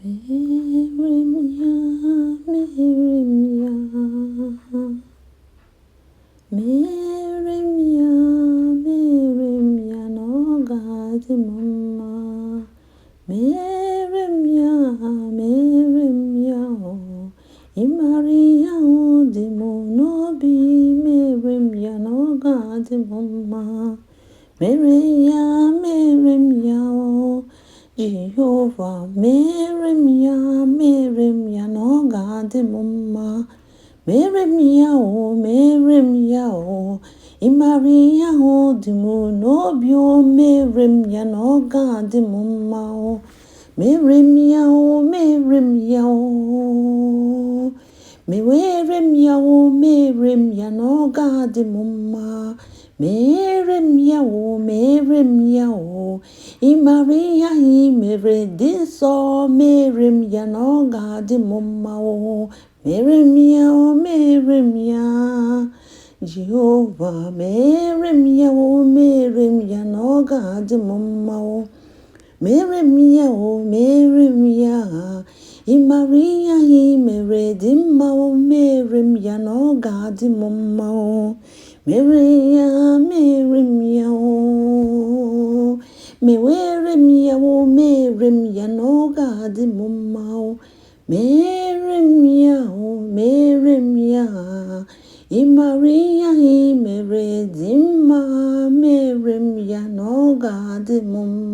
Merimya, Merimya, Merimya, Merimya, no gadi mama. Merimya, Merimya, Imaria di monobi. Merimya, no gadi mama. Merimya, Merimya, Jehovah, Merimya, Merimya, no gadi mama. Merimya, Merimya, Imaria di monobio. Merimya, no gadi mama. Merimya, Merimya, Merimya, no gadi mama. Merimya, Merimya, Imaria Merediso. Merimya, no gadi mama. Merimya, Merimya, Jehovah. Merimya, Merimya, no gadi mama. Merimya, Merimya, Imaria Meredima. Merimya, no gadi mama. Merimya, Merimya, Merimya, Merimya, no gadi mama. Merimya, Merimya, Imaria Meredima. Merimya, no gadi mama.